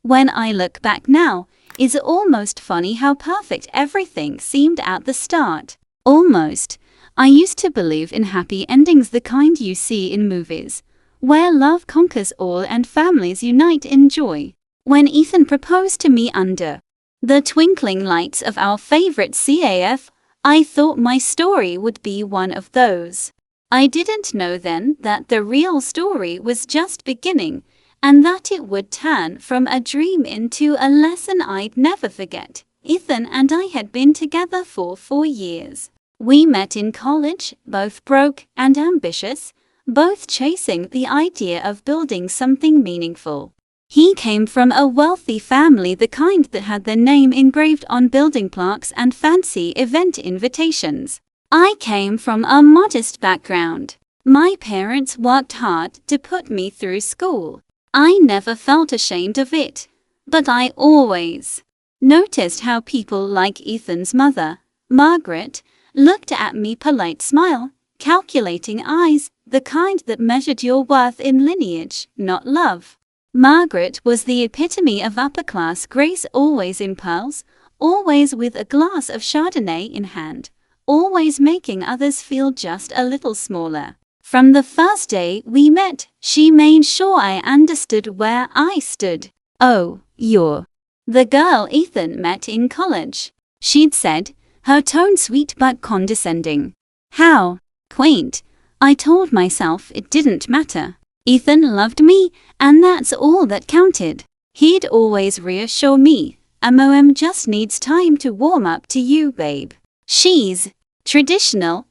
When I look back now, it's almost funny how perfect everything seemed at the start. Almost. I used to believe in happy endings, the kind you see in movies, where love conquers all and families unite in joy. When Ethan proposed to me under the twinkling lights of our favorite CAF, I thought my story would be one of those. I didn't know then that the real story was just beginning, and that it would turn from a dream into a lesson I'd never forget. Ethan and I had been together for 4 years. We met in college, both broke and ambitious, both chasing the idea of building something meaningful. He came from a wealthy family, the kind that had their name engraved on building plaques and fancy event invitations. I came from a modest background. My parents worked hard to put me through school. I never felt ashamed of it, but I always noticed how people like Ethan's mother, Margaret, looked at me, polite smile, calculating eyes, the kind that measured your worth in lineage, not love. Margaret was the epitome of upper-class grace, always in pearls, always with a glass of Chardonnay in hand, always making others feel just a little smaller. From the first day we met, she made sure I understood where I stood. "Oh, you're the girl Ethan met in college," she'd said, her tone sweet but condescending. How quaint. I told myself it didn't matter. Ethan loved me, and that's all that counted. He'd always reassure me, "MOM just needs time to warm up to you, babe. She's traditional."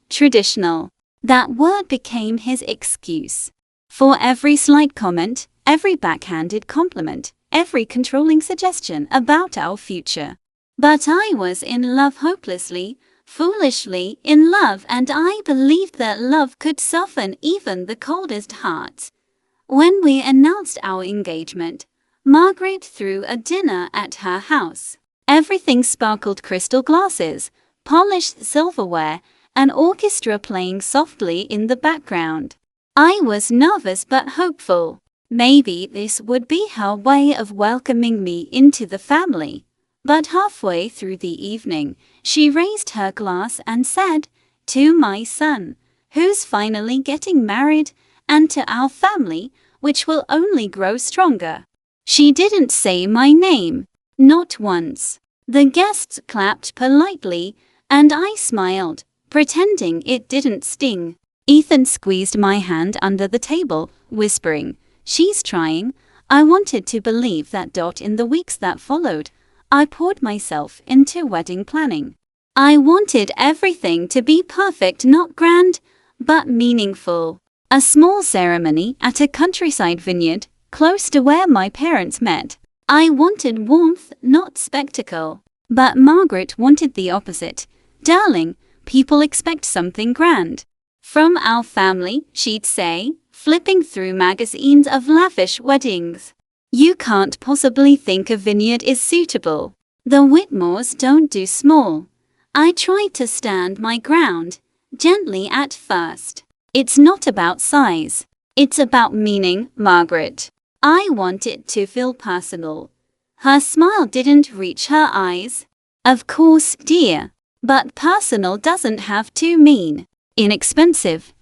That word became his excuse for every slight comment, every backhanded compliment, every controlling suggestion about our future. But I was in love, hopelessly, foolishly in love, and I believed that love could soften even the coldest hearts. When we announced our engagement, Margaret threw a dinner at her house. Everything sparkled, crystal glasses, polished silverware, an orchestra playing softly in the background. I was nervous but hopeful. Maybe this would be her way of welcoming me into the family. But halfway through the evening, she raised her glass and said, "To my son, who's finally getting married, and to our family, which will only grow stronger." She didn't say my name, not once. The guests clapped politely, and I smiled, pretending it didn't sting. Ethan squeezed my hand under the table, whispering, "She's trying." I wanted to believe that. In the weeks that followed, I poured myself into wedding planning. I wanted everything to be perfect, not grand, but meaningful. A small ceremony at a countryside vineyard, close to where my parents met. I wanted warmth, not spectacle. But Margaret wanted the opposite. "Darling, people expect something grand from our family," she'd say, flipping through magazines of lavish weddings. "You can't possibly think a vineyard is suitable. The Whitmores don't do small." I tried to stand my ground, gently at first. "It's not about size. It's about meaning, Margaret. I want it to feel personal." Her smile didn't reach her eyes. "Of course, dear. But personal doesn't have to mean inexpensive."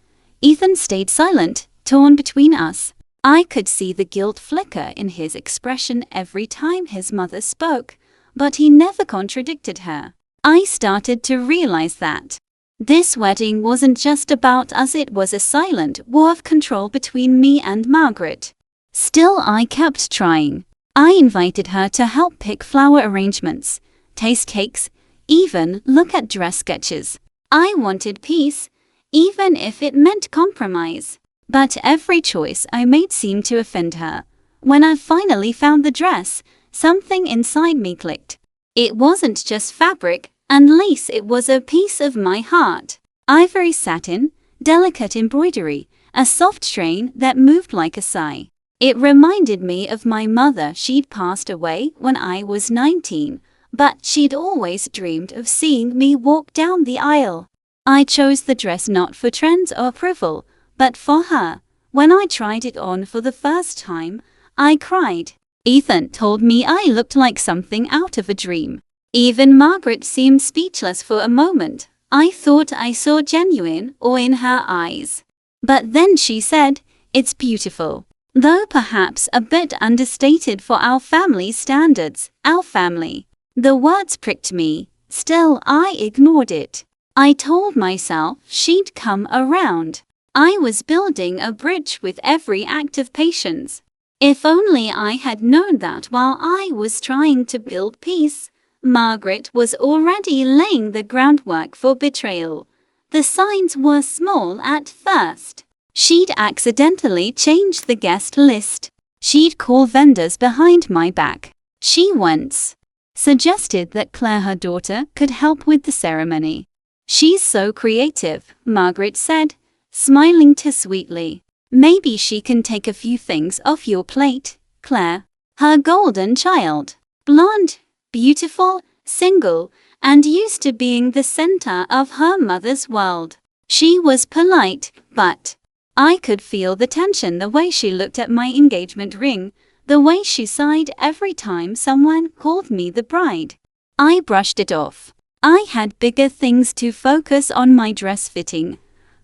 Ethan stayed silent, torn between us. I could see the guilt flicker in his expression every time his mother spoke, but he never contradicted her. I started to realize that this wedding wasn't just about us, it was a silent war of control between me and Margaret. Still, I kept trying. I invited her to help pick flower arrangements, taste cakes, even look at dress sketches. I wanted peace, even if it meant compromise. But every choice I made seemed to offend her. When I finally found the dress, something inside me clicked. It wasn't just fabric and lace, it was a piece of my heart. Ivory satin, delicate embroidery, a soft train that moved like a sigh. It reminded me of my mother. She'd passed away when I was 19. But she'd always dreamed of seeing me walk down the aisle. I chose the dress not for trends or approval, but for her. When I tried it on for the first time, I cried. Ethan told me I looked like something out of a dream. Even Margaret seemed speechless for a moment. I thought I saw genuine awe in her eyes. But then she said, "It's beautiful. Though perhaps a bit understated for our family standards, our family." The words pricked me. Still, I ignored it. I told myself she'd come around. I was building a bridge with every act of patience. If only I had known that while I was trying to build peace, Margaret was already laying the groundwork for betrayal. The signs were small at first. She'd accidentally changed the guest list. She'd call vendors behind my back. She once suggested that Claire, her daughter, could help with the ceremony. "She's so creative," Margaret said, smiling too sweetly. "Maybe she can take a few things off your plate, Claire." Her golden child. Blonde, beautiful, single, and used to being the center of her mother's world. She was polite, but I could feel the tension, the way she looked at my engagement ring, the way she sighed every time someone called me the bride. I brushed it off. I had bigger things to focus on: my dress fitting,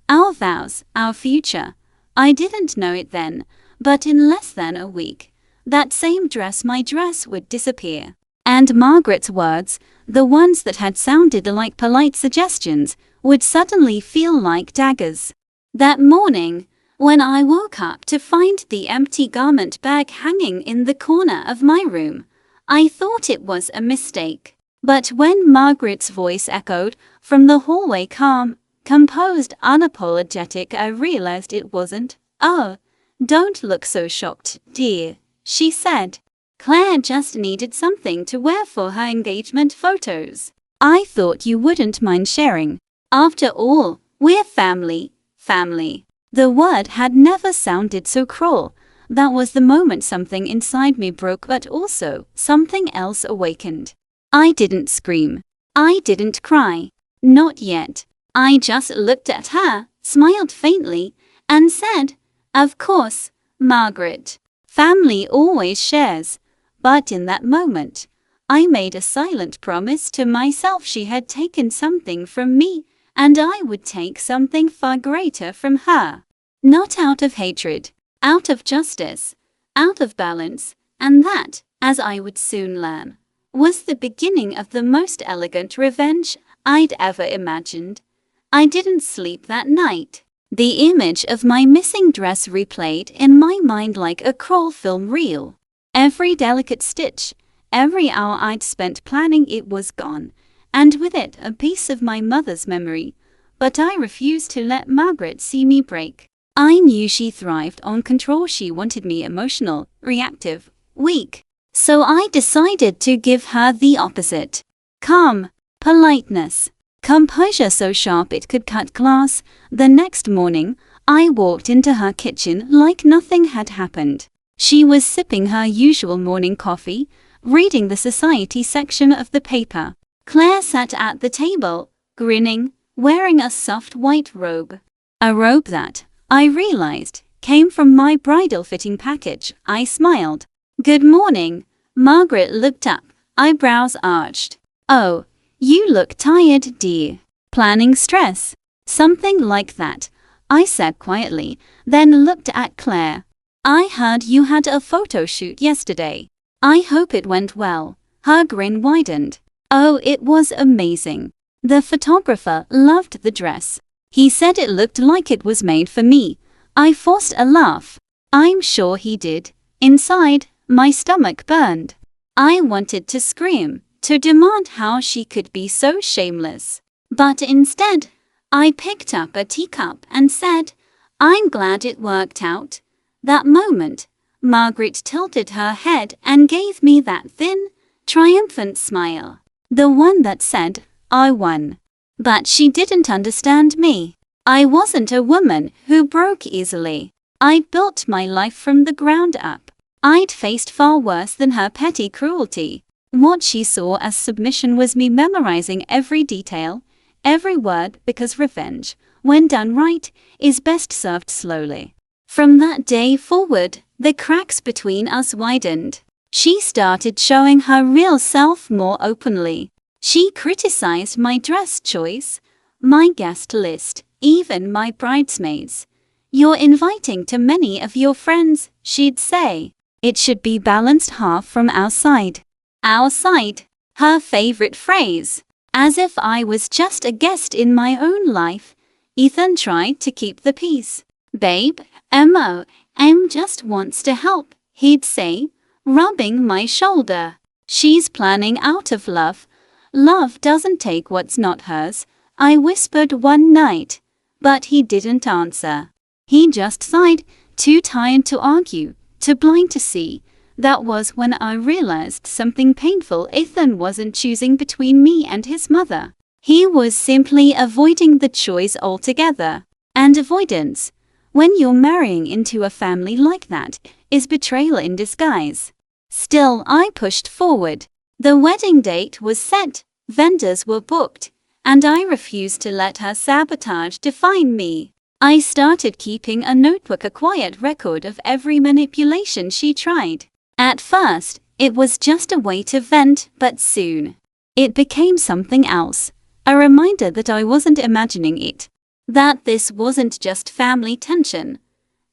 our vows, our future. I didn't know it then, but in less than a week, that same dress, my dress, would disappear. And Margaret's words, the ones that had sounded like polite suggestions, would suddenly feel like daggers. That morning, when I woke up to find the empty garment bag hanging in the corner of my room, I thought it was a mistake. But when Margaret's voice echoed from the hallway, calm, composed, unapologetic, I realized it wasn't. "Oh, don't look so shocked, dear," she said. "Claire just needed something to wear for her engagement photos. I thought you wouldn't mind sharing. After all, we're family." Family. The word had never sounded so cruel. That was the moment something inside me broke, but also something else awakened. I didn't scream. I didn't cry. Not yet. I just looked at her, smiled faintly, and said, "Of course, Margaret. Family always shares." But in that moment, I made a silent promise to myself. She had taken something from me, and I would take something far greater from her. Not out of hatred, out of justice, out of balance, and that, as I would soon learn, was the beginning of the most elegant revenge I'd ever imagined. I didn't sleep that night. The image of my missing dress replayed in my mind like a crawl film reel. Every delicate stitch, every hour I'd spent planning it was gone, and with it a piece of my mother's memory. But I refused to let Margaret see me break. I knew she thrived on control. She wanted me emotional, reactive, weak. So I decided to give her the opposite. Calm, politeness, composure so sharp it could cut glass. The next morning, I walked into her kitchen like nothing had happened. She was sipping her usual morning coffee, reading the society section of the paper. Claire sat at the table, grinning, wearing a soft white robe. A robe that, I realized, came from my bridal fitting package. I smiled. "Good morning." Margaret looked up, eyebrows arched. "Oh, you look tired, dear. Planning stress?" "Something like that," I said quietly, then looked at Claire. "I heard you had a photo shoot yesterday. I hope it went well." Her grin widened. "Oh, it was amazing. The photographer loved the dress. He said it looked like it was made for me." I forced a laugh. I'm sure he did. Inside, my stomach burned. I wanted to scream, to demand how she could be so shameless. But instead, I picked up a teacup and said, "I'm glad it worked out." That moment, Margaret tilted her head and gave me that thin, triumphant smile. The one that said, "I won." But she didn't understand me. I wasn't a woman who broke easily. I'd built my life from the ground up. I'd faced far worse than her petty cruelty. What she saw as submission was me memorizing every detail, every word, because revenge, when done right, is best served slowly. From that day forward, the cracks between us widened. She started showing her real self more openly. She criticized my dress choice, my guest list, even my bridesmaids. "You're inviting too many of your friends," she'd say. "It should be balanced half from our side." Our side, her favorite phrase. As if I was just a guest in my own life, Ethan tried to keep the peace. "Babe, Em just wants to help," he'd say, rubbing my shoulder. "She's planning out of love. Love doesn't take what's not hers," I whispered one night. But he didn't answer. He just sighed, too tired to argue, too blind to see. That was when I realized something painful. Ethan wasn't choosing between me and his mother. He was simply avoiding the choice altogether. And avoidance, when you're marrying into a family like that, is betrayal in disguise. Still, I pushed forward. The wedding date was set, vendors were booked, and I refused to let her sabotage define me. I started keeping a notebook, a quiet record of every manipulation she tried. At first, it was just a way to vent, but soon it became something else. A reminder that I wasn't imagining it. That this wasn't just family tension.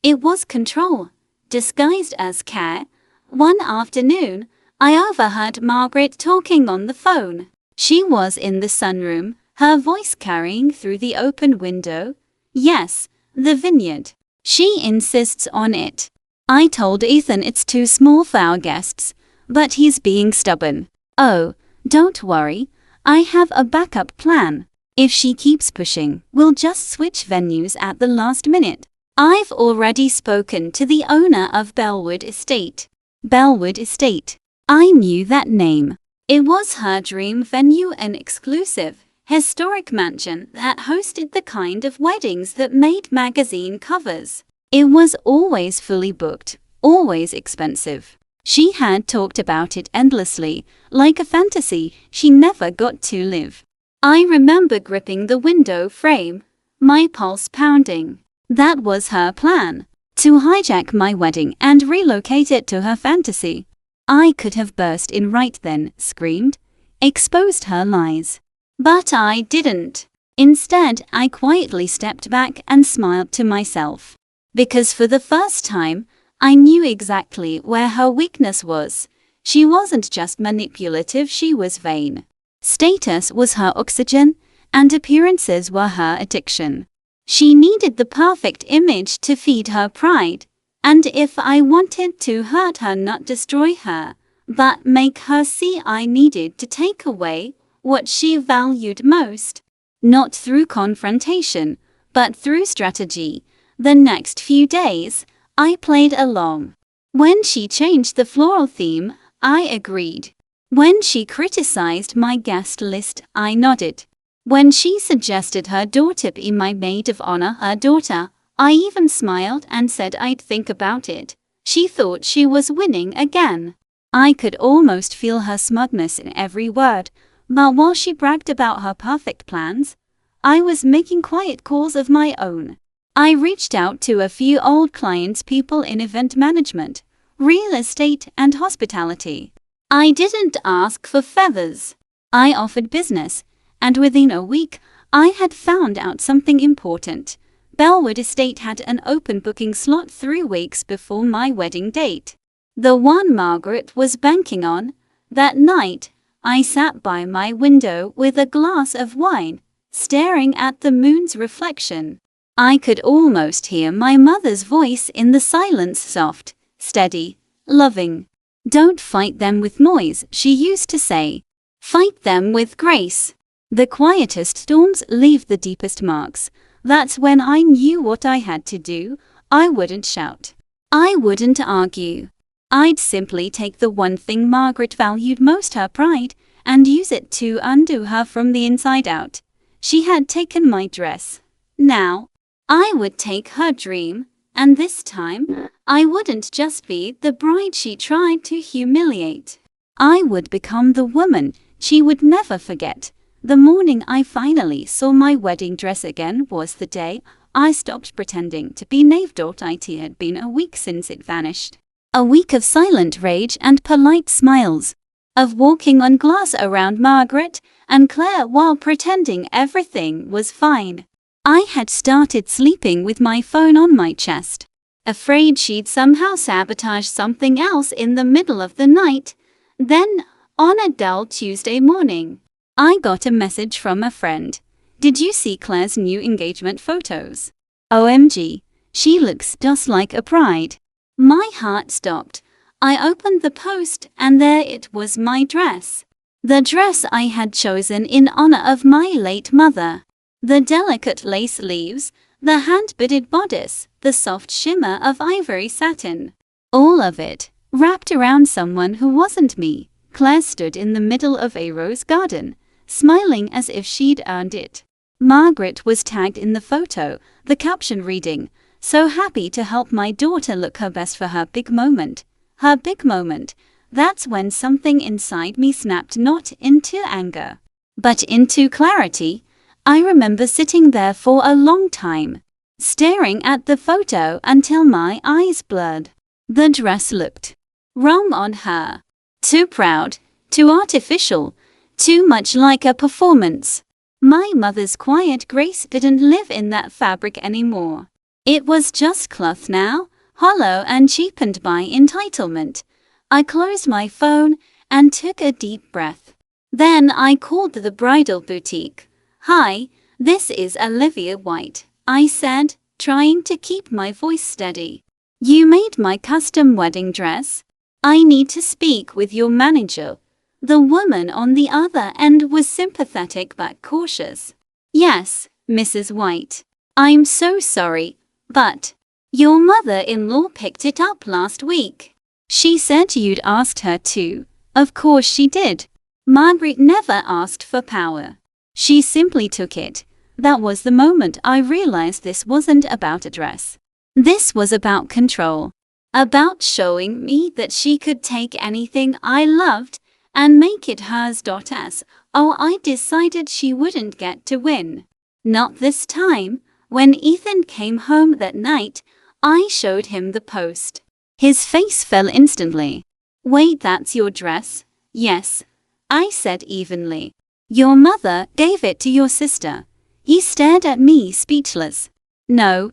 It was control, disguised as care. One afternoon, I overheard Margaret talking on the phone. She was in the sunroom, her voice carrying through the open window. "Yes, the vineyard. She insists on it. I told Ethan it's too small for our guests, but he's being stubborn. Oh, don't worry, I have a backup plan. If she keeps pushing, we'll just switch venues at the last minute." I've already spoken to the owner of Bellwood Estate. Bellwood Estate. I knew that name. It was her dream venue, an exclusive, historic mansion that hosted the kind of weddings that made magazine covers. It was always fully booked, always expensive. She had talked about it endlessly, like a fantasy she never got to live. I remember gripping the window frame, my pulse pounding. That was her plan, to hijack my wedding and relocate it to her fantasy. I could have burst in right then, screamed, exposed her lies. But I didn't. Instead, I quietly stepped back and smiled to myself. Because for the first time, I knew exactly where her weakness was. She wasn't just manipulative, she was vain. Status was her oxygen, and appearances were her addiction. She needed the perfect image to feed her pride. And if I wanted to hurt her, not destroy her, but make her see, I needed to take away what she valued most. Not through confrontation, but through strategy. The next few days, I played along. When she changed the floral theme, I agreed. When she criticized my guest list, I nodded. When she suggested her daughter be my maid of honor, her daughter, I even smiled and said I'd think about it. She thought she was winning again. I could almost feel her smugness in every word, but while she bragged about her perfect plans, I was making quiet calls of my own. I reached out to a few old clients, people in event management, real estate, and hospitality. I didn't ask for favors. I offered business, and within a week, I had found out something important. Bellwood Estate had an open booking slot 3 weeks before my wedding date. The one Margaret was banking on. That night, I sat by my window with a glass of wine, staring at the moon's reflection. I could almost hear my mother's voice in the silence, soft, steady, loving. "Don't fight them with noise," she used to say. "Fight them with grace." The quietest storms leave the deepest marks. That's when I knew what I had to do. I wouldn't shout. I wouldn't argue. I'd simply take the one thing Margaret valued most, her pride, and use it to undo her from the inside out. She had taken my dress. Now, I would take her dream, and this time, I wouldn't just be the bride she tried to humiliate. I would become the woman she would never forget. The morning I finally saw my wedding dress again was the day I stopped pretending to be naive. It had been a week since it vanished. A week of silent rage and polite smiles. Of walking on glass around Margaret and Claire while pretending everything was fine. I had started sleeping with my phone on my chest, afraid she'd somehow sabotage something else in the middle of the night. Then, on a dull Tuesday morning, I got a message from a friend. "Did you see Claire's new engagement photos? OMG, she looks just like a bride." My heart stopped. I opened the post and there it was, my dress. The dress I had chosen in honor of my late mother. The delicate lace sleeves, the hand-beaded bodice, the soft shimmer of ivory satin. All of it, wrapped around someone who wasn't me. Claire stood in the middle of a rose garden, smiling as if she'd earned it. Margaret was tagged in the photo, the caption reading, "So happy to help my daughter look her best for her big moment." Her big moment. That's when something inside me snapped, not into anger, but into clarity. I remember sitting there for a long time, staring at the photo until my eyes blurred. The dress looked wrong on her. Too proud, too artificial, too much like a performance. My mother's quiet grace didn't live in that fabric anymore. It was just cloth now, hollow and cheapened by entitlement. I closed my phone and took a deep breath. Then I called the bridal boutique. "Hi, this is Olivia White," I said, trying to keep my voice steady. "You made my custom wedding dress. I need to speak with your manager." The woman on the other end was sympathetic but cautious. "Yes, Mrs. White. I'm so sorry, but your mother-in-law picked it up last week. She said you'd asked her to." Of course she did. Margaret never asked for power. She simply took it. That was the moment I realized this wasn't about a dress. This was about control. About showing me that she could take anything I loved and make it hers. As oh, I decided she wouldn't get to win. Not this time. When Ethan came home that night, I showed him the post. His face fell instantly. "Wait, that's your dress?" "Yes," I said evenly. "Your mother gave it to your sister." He stared at me, speechless. No,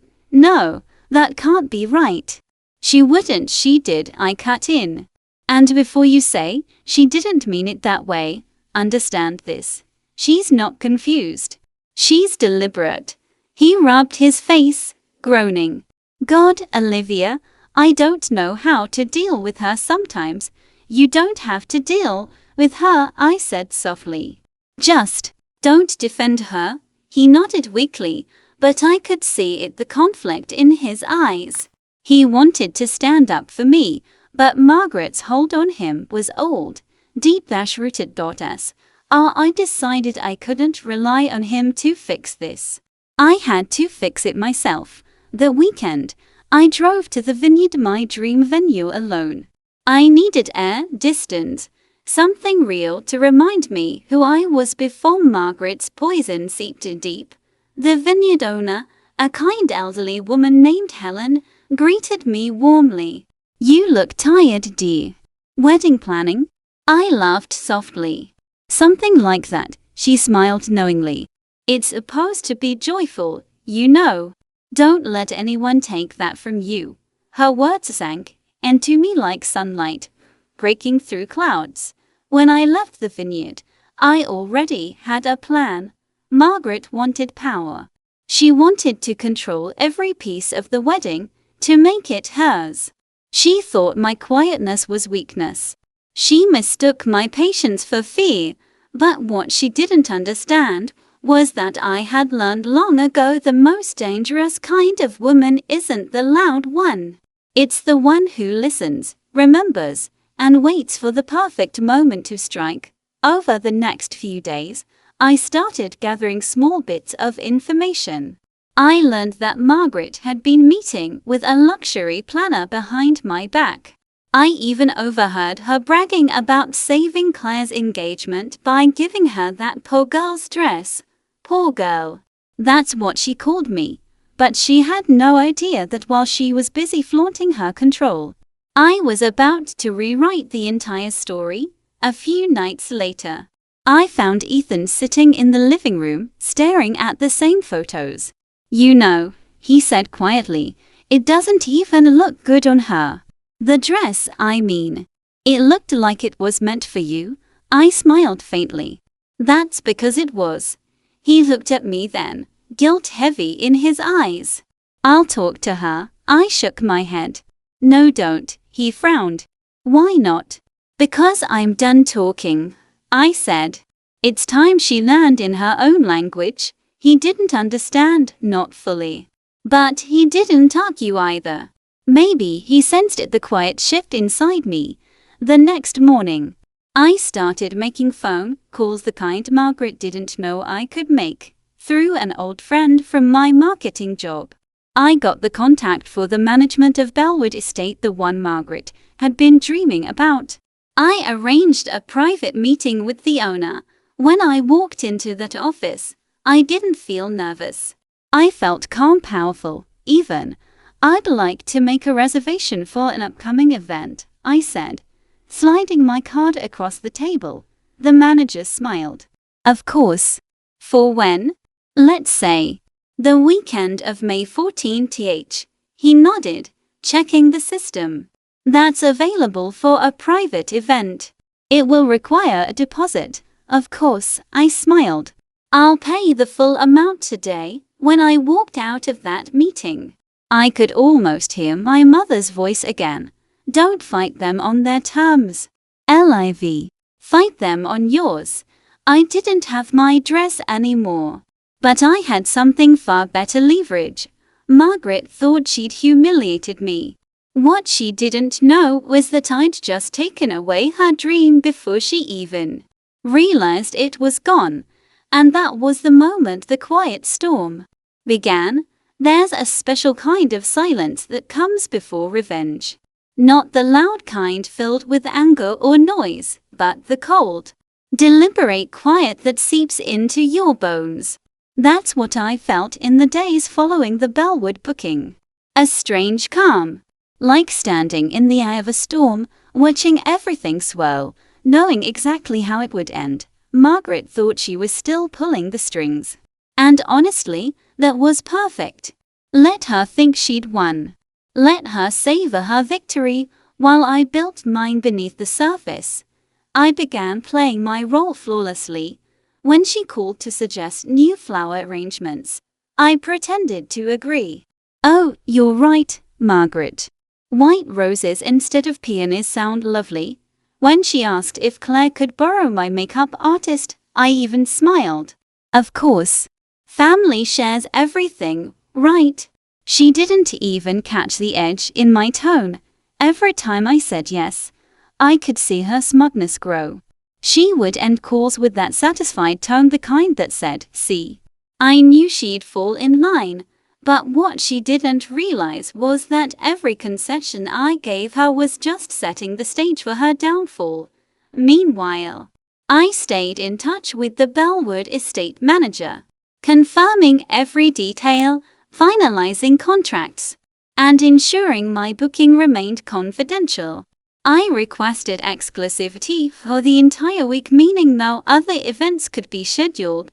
that can't be right." "She wouldn't." "She did," I cut in. "And before you say, she didn't mean it that way. Understand this. She's not confused. She's deliberate." He rubbed his face, groaning. "God, Olivia, I don't know how to deal with her sometimes." "You don't have to deal with her," I said softly. "Just don't defend her." He nodded weakly, but I could see the conflict in his eyes. He wanted to stand up for me, but Margaret's hold on him was old, deep-rooted. I decided I couldn't rely on him to fix this. I had to fix it myself. The weekend, I drove to the Vineyard, my dream venue, alone. I needed air, distance, something real to remind me who I was before Margaret's poison seeped deep. The vineyard owner, a kind elderly woman named Helen, greeted me warmly. "You look tired, dear. Wedding planning?" I laughed softly. "Something like that," she smiled knowingly. "It's supposed to be joyful, you know. Don't let anyone take that from you." Her words sank into me like sunlight, breaking through clouds. When I left the vineyard, I already had a plan. Margaret wanted power. She wanted to control every piece of the wedding, to make it hers. She thought my quietness was weakness. She mistook my patience for fear, but what she didn't understand was that I had learned long ago the most dangerous kind of woman isn't the loud one. It's the one who listens, remembers, and waits for the perfect moment to strike. Over the next few days, I started gathering small bits of information. I learned that Margaret had been meeting with a luxury planner behind my back. I even overheard her bragging about saving Claire's engagement by giving her that poor girl's dress. Poor girl. That's what she called me. But she had no idea that while she was busy flaunting her control, I was about to rewrite the entire story. A few nights later, I found Ethan sitting in the living room, staring at the same photos. "You know," he said quietly, "it doesn't even look good on her. The dress, I mean. It looked like it was meant for you." I smiled faintly. "That's because it was." He looked at me then, guilt heavy in his eyes. "I'll talk to her." I shook my head. "No, don't," he frowned. "Why not?" "Because I'm done talking," I said. "It's time she learned in her own language." He didn't understand, not fully. But he didn't argue either. Maybe he sensed the quiet shift inside me. The next morning, I started making phone calls, the kind Margaret didn't know I could make, through an old friend from my marketing job. I got the contact for the management of Bellwood Estate, the one Margaret had been dreaming about. I arranged a private meeting with the owner. When I walked into that office, I didn't feel nervous. I felt calm, powerful, even. "I'd like to make a reservation for an upcoming event," I said, sliding my card across the table. The manager smiled. "Of course. For when?" "Let's say the weekend of May 14th. He nodded, checking the system. "That's available for a private event. It will require a deposit." "Of course," I smiled. "I'll pay the full amount today." When I walked out of that meeting, I could almost hear my mother's voice again. "Don't fight them on their terms, Liv. Fight them on yours." I didn't have my dress anymore, but I had something far better: leverage. Margaret thought she'd humiliated me. What she didn't know was that I'd just taken away her dream before she even realized it was gone. And that was the moment the quiet storm began. There's a special kind of silence that comes before revenge. Not the loud kind filled with anger or noise, but the cold, deliberate quiet that seeps into your bones. That's what I felt in the days following the Bellwood booking. A strange calm, like standing in the eye of a storm, watching everything swirl, knowing exactly how it would end. Margaret thought she was still pulling the strings. And honestly, that was perfect. Let her think she'd won. Let her savor her victory, while I built mine beneath the surface. I began playing my role flawlessly. When she called to suggest new flower arrangements, I pretended to agree. "Oh, you're right, Margaret. White roses instead of peonies sound lovely." When she asked if Claire could borrow my makeup artist, I even smiled. "Of course. Family shares everything, right?" She didn't even catch the edge in my tone. Every time I said yes, I could see her smugness grow. She would end calls with that satisfied tone, the kind that said, "See." I knew she'd fall in line. But what she didn't realize was that every concession I gave her was just setting the stage for her downfall. Meanwhile, I stayed in touch with the Bellwood estate manager, confirming every detail, finalizing contracts, and ensuring my booking remained confidential. I requested exclusivity for the entire week, meaning no other events could be scheduled,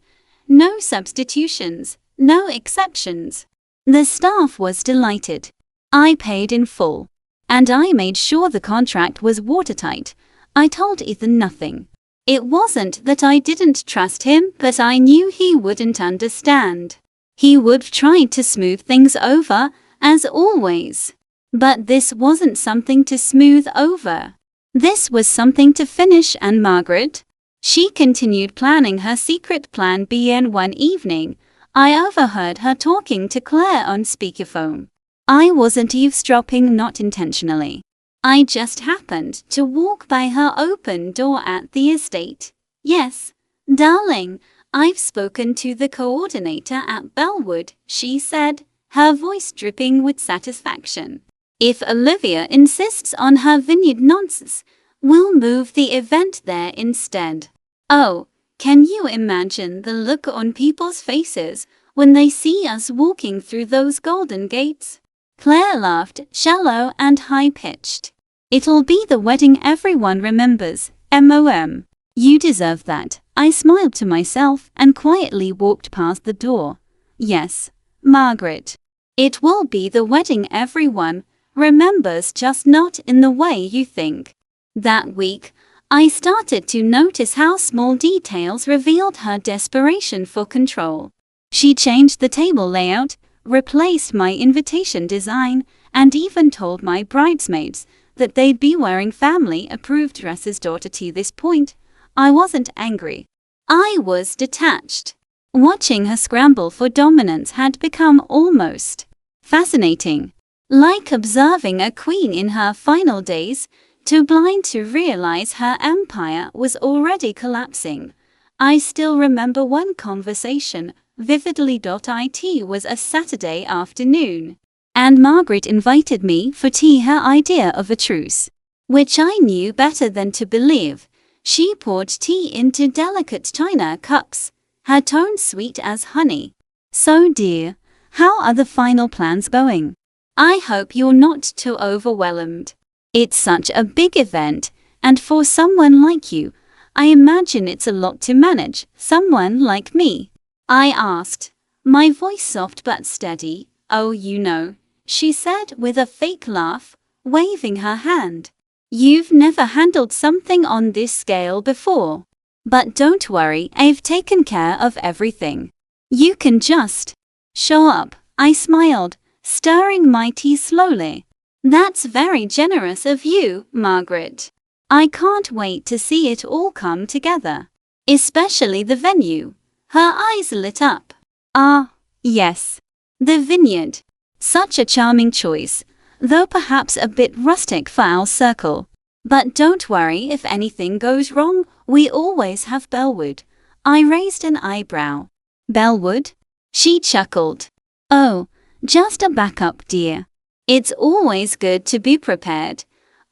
no substitutions, no exceptions. The staff was delighted. I paid in full, and I made sure the contract was watertight. I told Ethan nothing. It wasn't that I didn't trust him, but I knew he wouldn't understand. He would try to smooth things over, as always. But this wasn't something to smooth over. This was something to finish. And Margaret? She continued planning her secret plan B, and one evening, I overheard her talking to Claire on speakerphone. I wasn't eavesdropping, not intentionally. I just happened to walk by her open door at the estate. "Yes, darling, I've spoken to the coordinator at Bellwood," she said, her voice dripping with satisfaction. "If Olivia insists on her vineyard nonsense, we'll move the event there instead." Oh, can you imagine the look on people's faces when they see us walking through those golden gates? Claire laughed, shallow and high-pitched. It'll be the wedding everyone remembers, MOM. You deserve that. I smiled to myself and quietly walked past the door. Yes, Margaret. It will be the wedding everyone remembers, just not in the way you think. That week, I started to notice how small details revealed her desperation for control. She changed the table layout, replaced my invitation design, and even told my bridesmaids that they'd be wearing family-approved dresses. To this point, I wasn't angry. I was detached. Watching her scramble for dominance had become almost fascinating. Like observing a queen in her final days, too blind to realize her empire was already collapsing. I still remember one conversation vividly. It was a Saturday afternoon, and Margaret invited me for tea. Her idea of a truce, which I knew better than to believe. She poured tea into delicate china cups, her tone sweet as honey. So dear, how are the final plans going? I hope you're not too overwhelmed. It's such a big event, and for someone like you, I imagine it's a lot to manage. Someone like me? I asked, my voice soft but steady. Oh, you know, she said with a fake laugh, waving her hand. You've never handled something on this scale before. But don't worry, I've taken care of everything. You can just show up. I smiled, stirring my tea slowly. That's very generous of you, Margaret. I can't wait to see it all come together. Especially the venue. Her eyes lit up. Ah, yes. The vineyard. Such a charming choice, though perhaps a bit rustic for our circle. But don't worry if anything goes wrong, we always have Bellwood. I raised an eyebrow. Bellwood? She chuckled. Oh, just a backup, dear. It's always good to be prepared.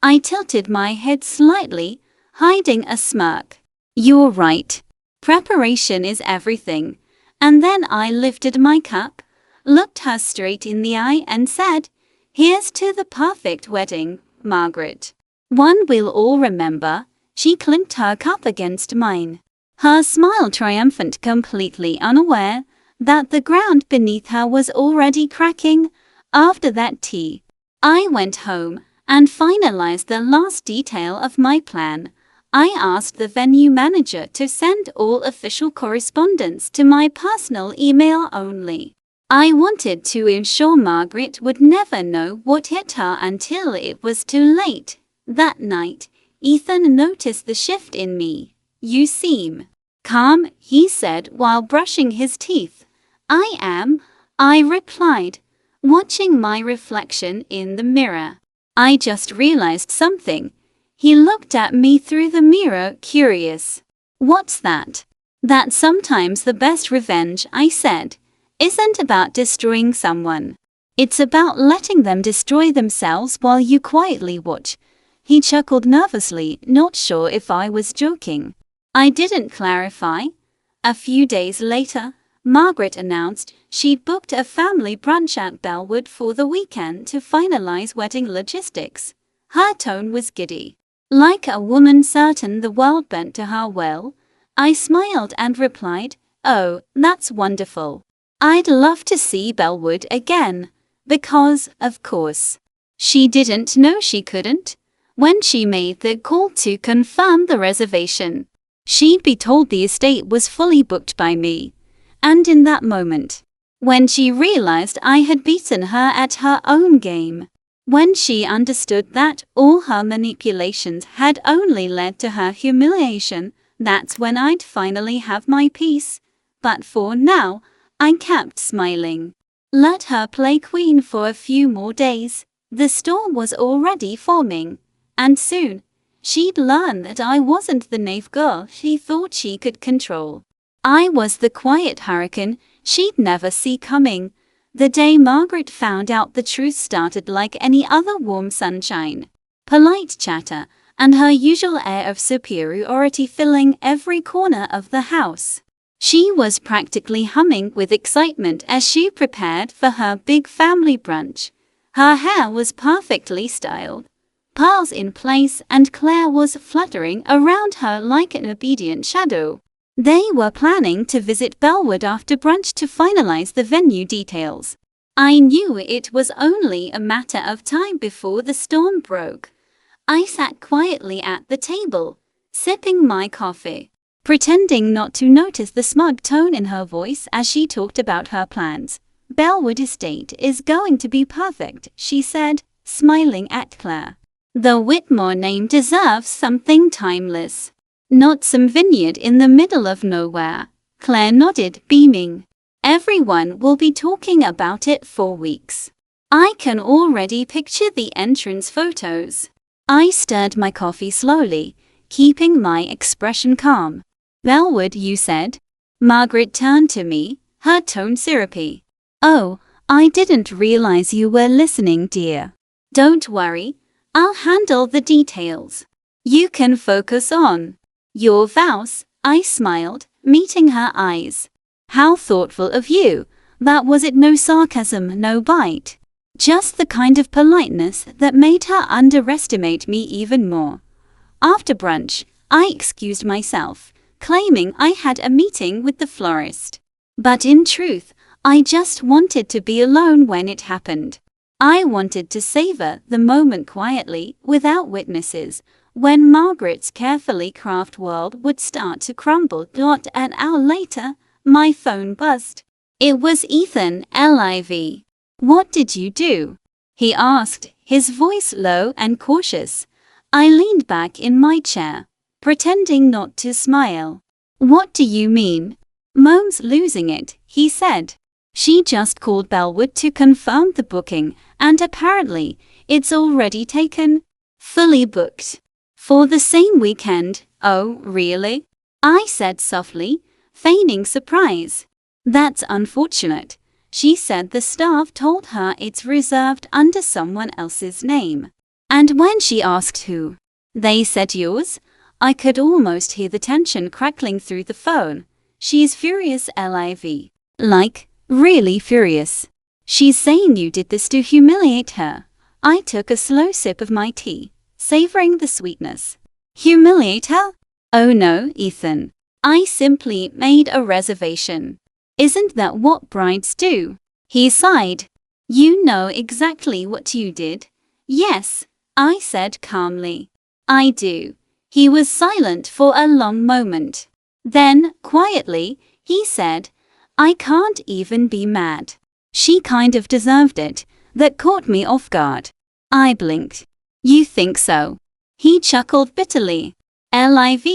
I tilted my head slightly, hiding a smirk. You're right. Preparation is everything. And then I lifted my cup, looked her straight in the eye and said, here's to the perfect wedding, Margaret. One we'll all remember. She clinked her cup against mine, her smile triumphant, completely unaware that the ground beneath her was already cracking. After that tea, I went home and finalized the last detail of my plan. I asked the venue manager to send all official correspondence to my personal email only. I wanted to ensure Margaret would never know what hit her until it was too late. That night, Ethan noticed the shift in me. You seem calm, he said while brushing his teeth. I am, I replied, watching my reflection in the mirror. I just realized something. He looked at me through the mirror, curious. What's that? That sometimes the best revenge, I said, isn't about destroying someone. It's about letting them destroy themselves while you quietly watch. He chuckled nervously, not sure if I was joking. I didn't clarify. A few days later, Margaret announced she'd booked a family brunch at Bellwood for the weekend to finalize wedding logistics. Her tone was giddy, like a woman certain the world bent to her will. I smiled and replied, oh, that's wonderful. I'd love to see Bellwood again. Because, of course, she didn't know she couldn't. When she made the call to confirm the reservation, she'd be told the estate was fully booked by me. And in that moment, when she realized I had beaten her at her own game, when she understood that all her manipulations had only led to her humiliation, that's when I'd finally have my peace. But for now, I kept smiling. Let her play queen for a few more days. The storm was already forming, and soon, she'd learn that I wasn't the naive girl she thought she could control. I was the quiet hurricane she'd never see coming. The day Margaret found out the truth started like any other warm sunshine. Polite chatter, and her usual air of superiority filling every corner of the house. She was practically humming with excitement as she prepared for her big family brunch. Her hair was perfectly styled, pearls in place, and Claire was fluttering around her like an obedient shadow. They were planning to visit Bellwood after brunch to finalize the venue details. I knew it was only a matter of time before the storm broke. I sat quietly at the table, sipping my coffee, pretending not to notice the smug tone in her voice as she talked about her plans. Bellwood Estate is going to be perfect, she said, smiling at Claire. The Whitmore name deserves something timeless. Not some vineyard in the middle of nowhere. Claire nodded, beaming. Everyone will be talking about it for weeks. I can already picture the entrance photos. I stirred my coffee slowly, keeping my expression calm. Bellwood, you said? Margaret turned to me, her tone syrupy. Oh, I didn't realize you were listening, dear. Don't worry, I'll handle the details. You can focus on your vows, I smiled, meeting her eyes. How thoughtful of you. That was it, no sarcasm, no bite. Just the kind of politeness that made her underestimate me even more. After brunch, I excused myself, claiming I had a meeting with the florist. But in truth, I just wanted to be alone when it happened. I wanted to savor the moment quietly, without witnesses, when Margaret's carefully crafted world would start to crumble. An hour later, my phone buzzed. It was Ethan, Liv. What did you do? He asked, his voice low and cautious. I leaned back in my chair, pretending not to smile. What do you mean? Mom's losing it, he said. She just called Bellwood to confirm the booking, and apparently, it's already taken. Fully booked. For the same weekend. Oh, really? I said softly, feigning surprise. That's unfortunate. She said the staff told her it's reserved under someone else's name. And when she asked who, they said yours. I could almost hear the tension crackling through the phone. She's furious, Liv. Like, really furious. She's saying you did this to humiliate her. I took a slow sip of my tea, savoring the sweetness. Humiliate her? Oh no, Ethan. I simply made a reservation. Isn't that what brides do? He sighed. You know exactly what you did. Yes, I said calmly. I do. He was silent for a long moment. Then, quietly, he said, I can't even be mad. She kind of deserved it. That caught me off guard. I blinked. You think so? He chuckled bitterly. Liv,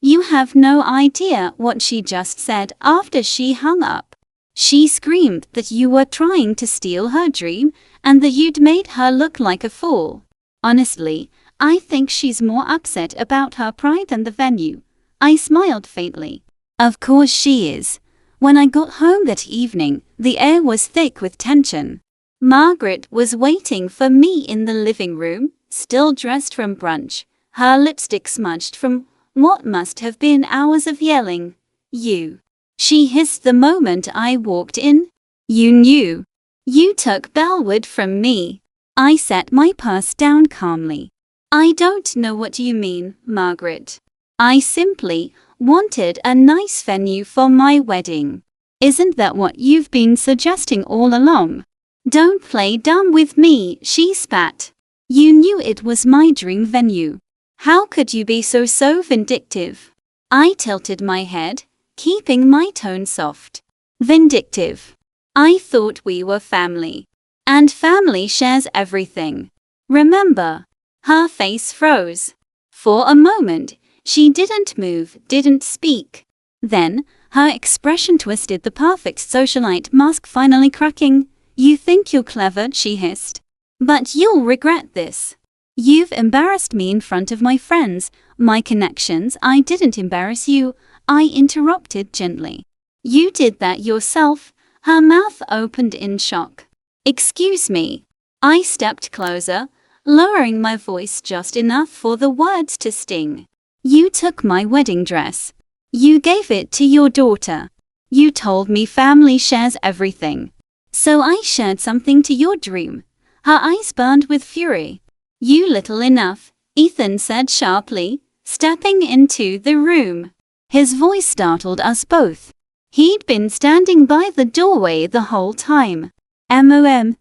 you have no idea what she just said after she hung up. She screamed that you were trying to steal her dream and that you'd made her look like a fool. Honestly, I think she's more upset about her pride than the venue. I smiled faintly. Of course she is. When I got home that evening, the air was thick with tension. Margaret was waiting for me in the living room, still dressed from brunch, her lipstick smudged from what must have been hours of yelling. You. She hissed the moment I walked in. You knew. You took Bellwood from me. I set my purse down calmly. I don't know what you mean, Margaret. I simply wanted a nice venue for my wedding. Isn't that what you've been suggesting all along? Don't play dumb with me, she spat. You knew it was my dream venue. How could you be so vindictive? I tilted my head, keeping my tone soft. Vindictive. I thought we were family. And family shares everything. Remember? Her face froze. For a moment, she didn't move, didn't speak. Then, her expression twisted, the perfect socialite mask finally cracking. You think you're clever, she hissed. But you'll regret this. You've embarrassed me in front of my friends, my connections. I didn't embarrass you, I interrupted gently. You did that yourself. Her mouth opened in shock. Excuse me. I stepped closer, lowering my voice just enough for the words to sting. You took my wedding dress. You gave it to your daughter. You told me family shares everything. So I shared something to your dream. Her eyes burned with fury. You little enough, Ethan said sharply, stepping into the room. His voice startled us both. He'd been standing by the doorway the whole time.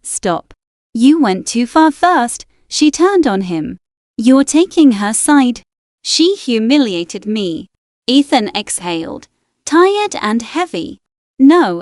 Stop. You went too far first, she turned on him. You're taking her side. She humiliated me. Ethan exhaled, tired and heavy. No,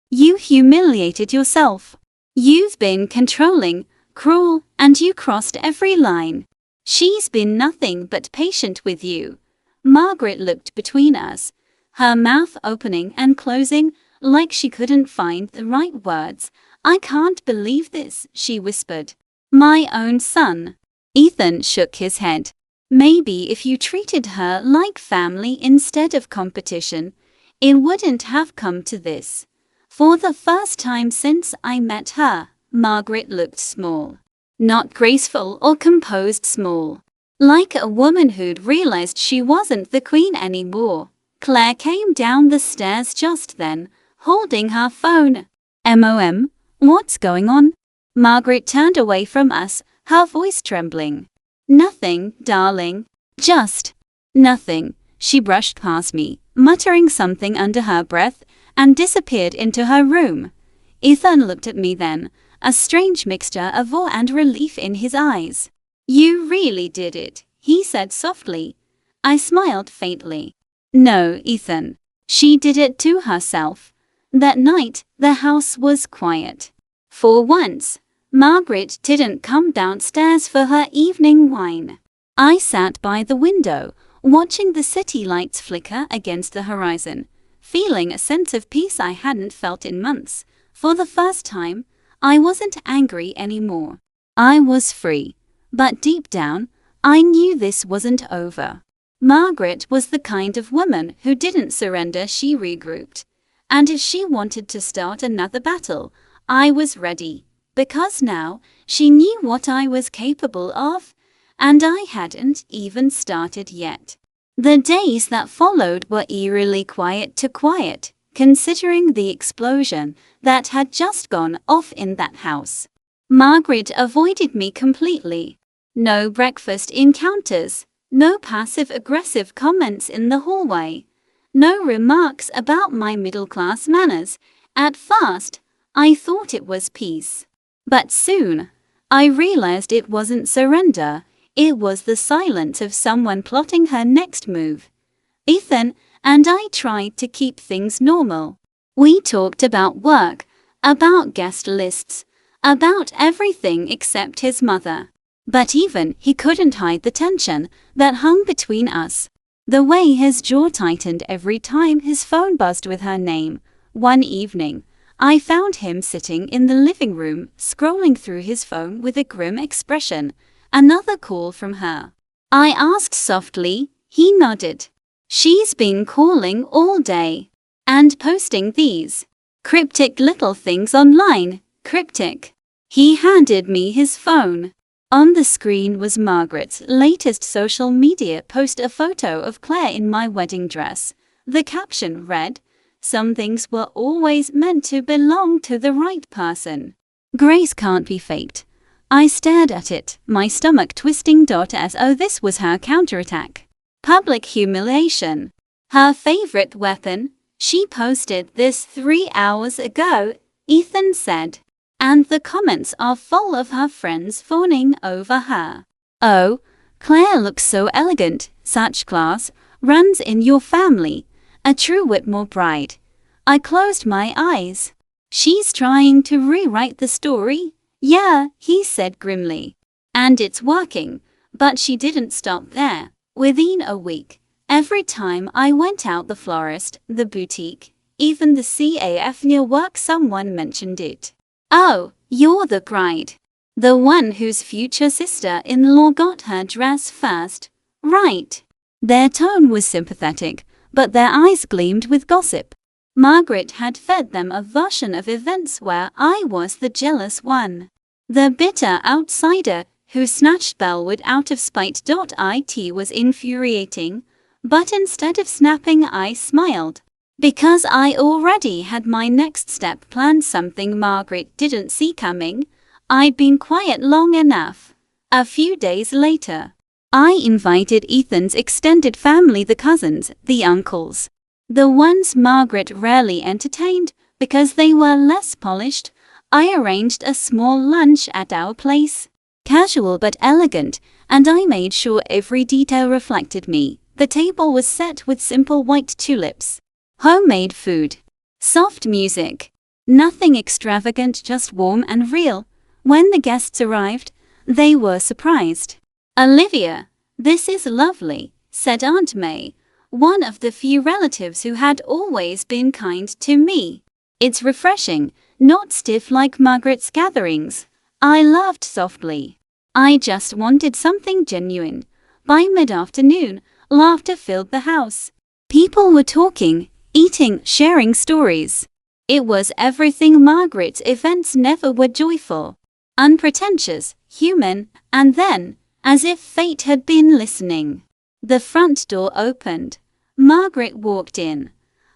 You humiliated yourself. You've been controlling, cruel, and you crossed every line. She's been nothing but patient with you. Margaret looked between us, her mouth opening and closing like she couldn't find the right words. I can't believe this, she whispered. My own son. Ethan shook his head. Maybe if you treated her like family instead of competition, it wouldn't have come to this. For the first time since I met her, Margaret looked small. Not graceful or composed small. Like a woman who'd realized she wasn't the queen anymore. Claire came down the stairs just then, holding her phone. What's going on? Margaret turned away from us, her voice trembling. Nothing, darling. Just nothing. She brushed past me, muttering something under her breath, and disappeared into her room. Ethan looked at me then, a strange mixture of awe and relief in his eyes. You really did it, he said softly. I smiled faintly. No, Ethan. She did it to herself. That night, the house was quiet. For once, Margaret didn't come downstairs for her evening wine. I sat by the window, watching the city lights flicker against the horizon, feeling a sense of peace I hadn't felt in months. For the first time, I wasn't angry anymore. I was free. But deep down, I knew this wasn't over. Margaret was the kind of woman who didn't surrender, she regrouped. And if she wanted to start another battle, I was ready. Because now, she knew what I was capable of, and I hadn't even started yet. The days that followed were eerily quiet, considering the explosion that had just gone off in that house. Margaret avoided me completely. No breakfast encounters, no passive-aggressive comments in the hallway, no remarks about my middle-class manners. At first, I thought it was peace. But soon, I realized it wasn't surrender, it was the silence of someone plotting her next move. Ethan and I tried to keep things normal. We talked about work, about guest lists, about everything except his mother. But even he couldn't hide the tension that hung between us. The way his jaw tightened every time his phone buzzed with her name. One evening, I found him sitting in the living room, scrolling through his phone with a grim expression. Another call from her. I asked softly. He nodded. She's been calling all day. And posting these cryptic little things online. Cryptic. He handed me his phone. On the screen was Margaret's latest social media post, a photo of Claire in my wedding dress. The caption read, "Some things were always meant to belong to the right person. Grace can't be faked." I stared at it, my stomach twisting. As oh, this was her counterattack. Public humiliation. Her favorite weapon. She posted this 3 hours ago, Ethan said. And the comments are full of her friends fawning over her. Oh, Claire looks so elegant, such class, runs in your family, a true Whitmore bride. I closed my eyes. She's trying to rewrite the story? Yeah, he said grimly. And it's working, but she didn't stop there. Within a week, every time I went out, the florist, the boutique, even the CAF near work, someone mentioned it. Oh, you're the bride. The one whose future sister-in-law got her dress first, right? Their tone was sympathetic, but their eyes gleamed with gossip. Margaret had fed them a version of events where I was the jealous one. The bitter outsider who snatched Bellwood out of spite. It was infuriating, but instead of snapping, I smiled. Because I already had my next step planned, something Margaret didn't see coming. I'd been quiet long enough. A few days later, I invited Ethan's extended family, the cousins, the uncles. The ones Margaret rarely entertained because they were less polished. I arranged a small lunch at our place. Casual but elegant, and I made sure every detail reflected me. The table was set with simple white tulips. Homemade food. Soft music. Nothing extravagant, just warm and real. When the guests arrived, they were surprised. "Olivia, this is lovely," said Aunt May, one of the few relatives who had always been kind to me. "It's refreshing, not stiff like Margaret's gatherings." I laughed softly. I just wanted something genuine. By mid-afternoon, laughter filled the house. People were talking, eating, sharing stories. It was everything Margaret's events never were: joyful, unpretentious, human. And then, as if fate had been listening, the front door opened. Margaret walked in,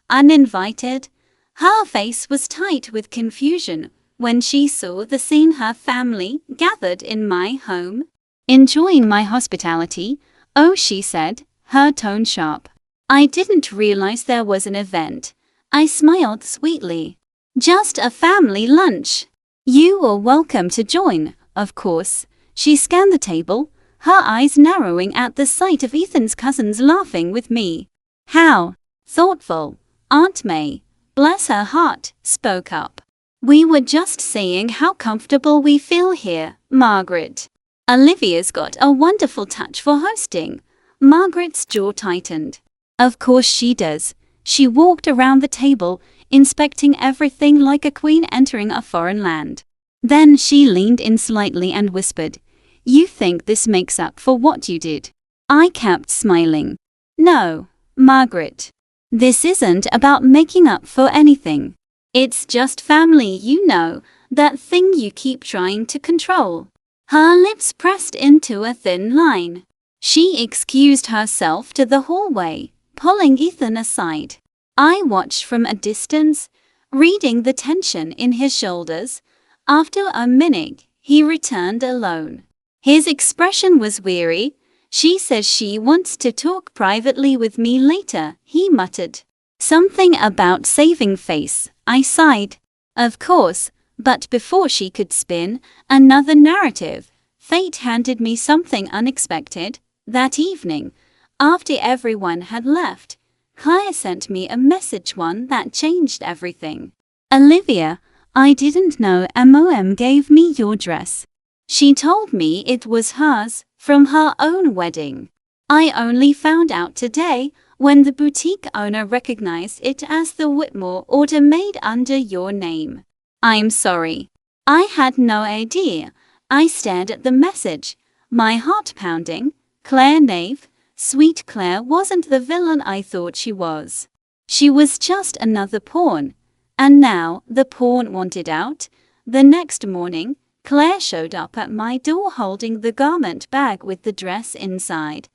uninvited. Her face was tight with confusion when she saw the scene: her family gathered in my home, enjoying my hospitality. "Oh," she said, her tone sharp. "I didn't realize there was an event." I smiled sweetly. "Just a family lunch. You are welcome to join, of course." She scanned the table, her eyes narrowing at the sight of Ethan's cousins laughing with me. "How thoughtful." Aunt May, bless her heart, spoke up. "We were just saying how comfortable we feel here, Margaret. Olivia's got a wonderful touch for hosting." Margaret's jaw tightened. "Of course she does." She walked around the table, inspecting everything like a queen entering a foreign land. Then she leaned in slightly and whispered, "You think this makes up for what you did?" I kept smiling. "No, Margaret. This isn't about making up for anything. It's just family, you know, that thing you keep trying to control." Her lips pressed into a thin line. She excused herself to the hallway, pulling Ethan aside. I watched from a distance, reading the tension in his shoulders. After a minute, he returned alone. His expression was weary. "She says she wants to talk privately with me later," he muttered. "Something about saving face." I sighed. Of course, but before she could spin another narrative, fate handed me something unexpected. That evening, after everyone had left, Claire sent me a message, one that changed everything. "Olivia, I didn't know Mom gave me your dress. She told me it was hers, from her own wedding. I only found out today when the boutique owner recognized it as the Whitmore order made under your name. I'm sorry. I had no idea." I stared at the message, my heart pounding. Claire Nave, sweet Claire, wasn't the villain I thought she was. She was just another pawn. And now, the pawn wanted out. The next morning, Claire showed up at my door holding the garment bag with the dress inside.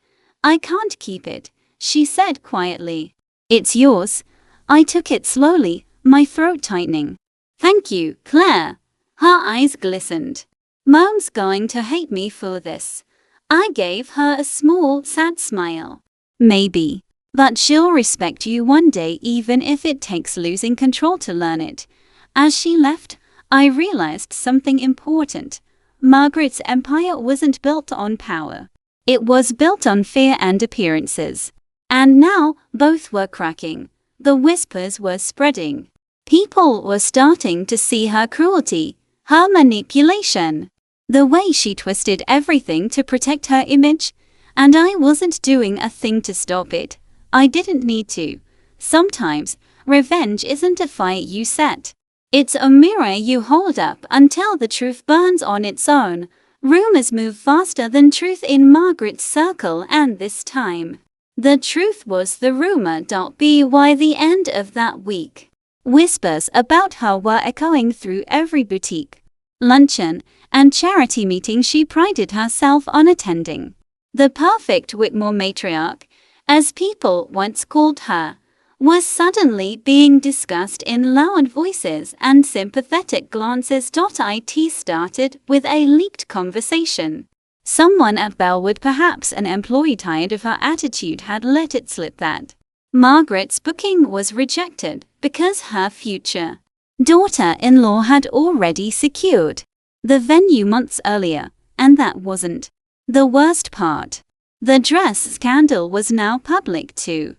"I can't keep it," she said quietly. "It's yours." I took it slowly, my throat tightening. "Thank you, Claire." Her eyes glistened. "Mom's going to hate me for this." I gave her a small, sad smile. "Maybe. But she'll respect you one day, even if it takes losing control to learn it." As she left, I realized something important. Margaret's empire wasn't built on power. It was built on fear and appearances. And now, both were cracking. The whispers were spreading. People were starting to see her cruelty, her manipulation, the way she twisted everything to protect her image. And I wasn't doing a thing to stop it. I didn't need to. Sometimes, revenge isn't a fire you set. It's a mirror you hold up until the truth burns on its own. Rumors move faster than truth in Margaret's circle, and this time, the truth was the rumor. By the end of that week, whispers about her were echoing through every boutique, luncheon, and charity meeting she prided herself on attending. The perfect Whitmore matriarch, as people once called her, was suddenly being discussed in loud voices and sympathetic glances. It started with a leaked conversation. Someone at Bellwood, perhaps an employee tired of her attitude, had let it slip that Margaret's booking was rejected because her future daughter-in-law had already secured the venue months earlier, and that wasn't the worst part. The dress scandal was now public too.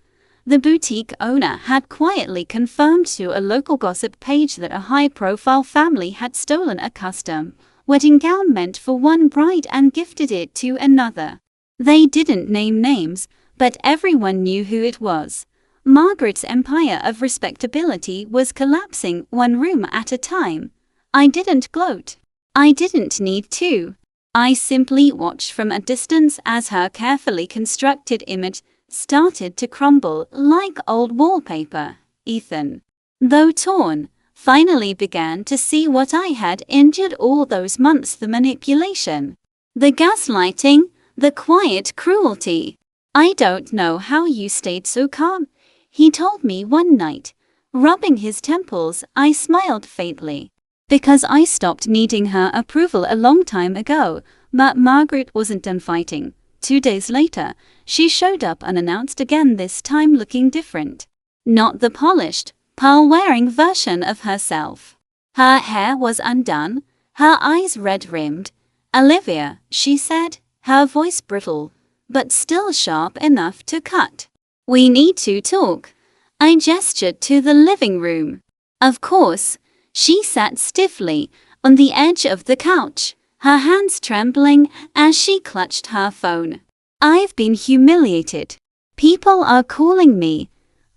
The boutique owner had quietly confirmed to a local gossip page that a high-profile family had stolen a custom wedding gown meant for one bride and gifted it to another. They didn't name names, but everyone knew who it was. Margaret's empire of respectability was collapsing one room at a time. I didn't gloat. I didn't need to. I simply watched from a distance as her carefully constructed image started to crumble like old wallpaper. Ethan, though torn, finally began to see what I had endured all those months: the manipulation, the gaslighting, the quiet cruelty. "I don't know how you stayed so calm," he told me one night. Rubbing his temples, I smiled faintly. "Because I stopped needing her approval a long time ago." But Margaret wasn't done fighting. 2 days later, she showed up unannounced again, this time looking different. Not the polished, pearl-wearing version of herself. Her hair was undone, her eyes red-rimmed. "Olivia," she said, her voice brittle, but still sharp enough to cut. "We need to talk." I gestured to the living room. Of course. She sat stiffly on the edge of the couch, her hands trembling as she clutched her phone. "I've been humiliated. People are calling me,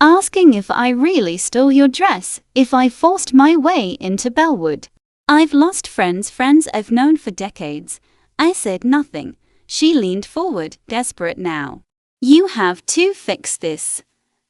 asking if I really stole your dress, if I forced my way into Bellwood. I've lost friends I've known for decades." I said nothing. She leaned forward, desperate now. "You have to fix this."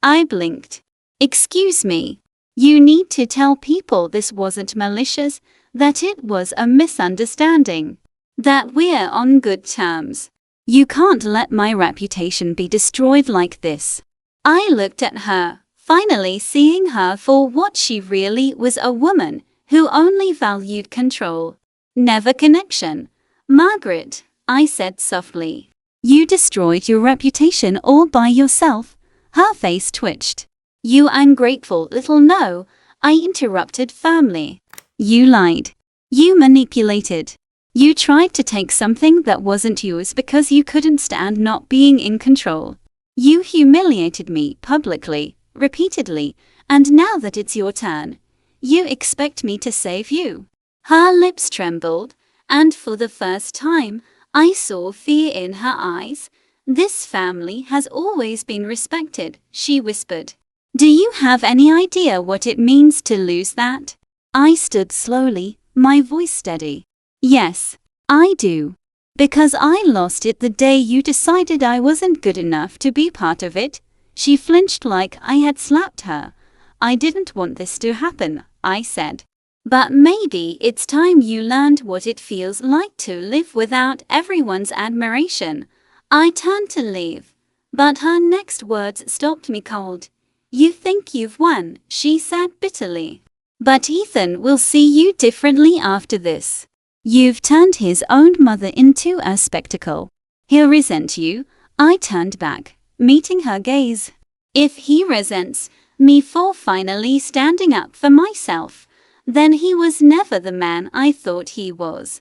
I blinked. "Excuse me. You need to tell people this wasn't malicious, that it was a misunderstanding, that we're on good terms. You can't let my reputation be destroyed like this." I looked at her, finally seeing her for what she really was: a woman who only valued control, never connection. "Margaret," I said softly, "you destroyed your reputation all by yourself." Her face twitched. "You ungrateful little no," I interrupted firmly. "You lied. You manipulated. You tried to take something that wasn't yours because you couldn't stand not being in control. You humiliated me publicly, repeatedly, and now that it's your turn, you expect me to save you." Her lips trembled, and for the first time, I saw fear in her eyes. "This family has always been respected," she whispered. "Do you have any idea what it means to lose that?" I stood slowly, my voice steady. "Yes, I do. Because I lost it the day you decided I wasn't good enough to be part of it." She flinched like I had slapped her. "I didn't want this to happen," I said. "But maybe it's time you learned what it feels like to live without everyone's admiration." I turned to leave, but her next words stopped me cold. "You think you've won," she said bitterly. "But Ethan will see you differently after this. You've turned his own mother into a spectacle. He'll resent you." I turned back, meeting her gaze. "If he resents me for finally standing up for myself, then he was never the man I thought he was."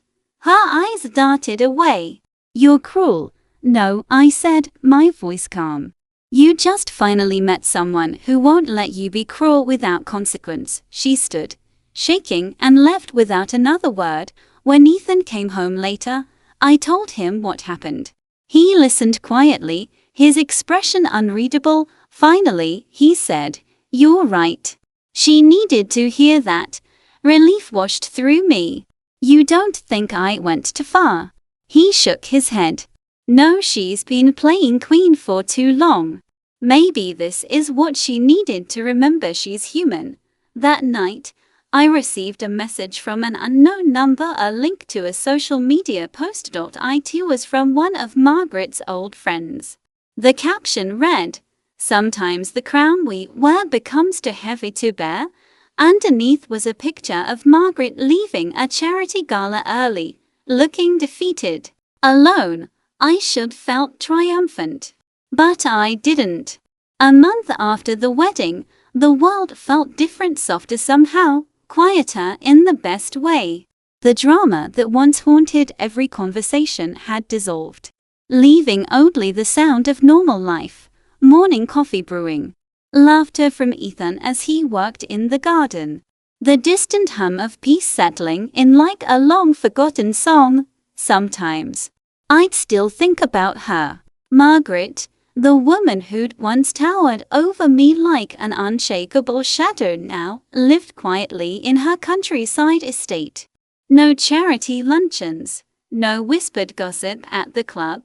Her eyes darted away. "You're cruel." "No," I said, my voice calm. "You just finally met someone who won't let you be cruel without consequence." She stood, shaking, and left without another word. When Ethan came home later, I told him what happened. He listened quietly, his expression unreadable. Finally, he said, "You're right." She needed to hear that. Relief washed through me. "You don't think I went too far?" He shook his head. "No, she's been playing queen for too long. Maybe this is what she needed to remember she's human." That night, I received a message from an unknown number. A link to a social media post. It was from one of Margaret's old friends. The caption read, "Sometimes the crown we wear becomes too heavy to bear." Underneath was a picture of Margaret leaving a charity gala early, looking defeated. Alone, I should felt triumphant. But I didn't. A month after the wedding, the world felt different, softer somehow, quieter in the best way. The drama that once haunted every conversation had dissolved, leaving only the sound of normal life, morning coffee brewing, laughter from Ethan as he worked in the garden, the distant hum of peace settling in like a long-forgotten song. Sometimes, I'd still think about her, Margaret, the woman who'd once towered over me like an unshakable shadow, now lived quietly in her countryside estate. No charity luncheons, no whispered gossip at the club,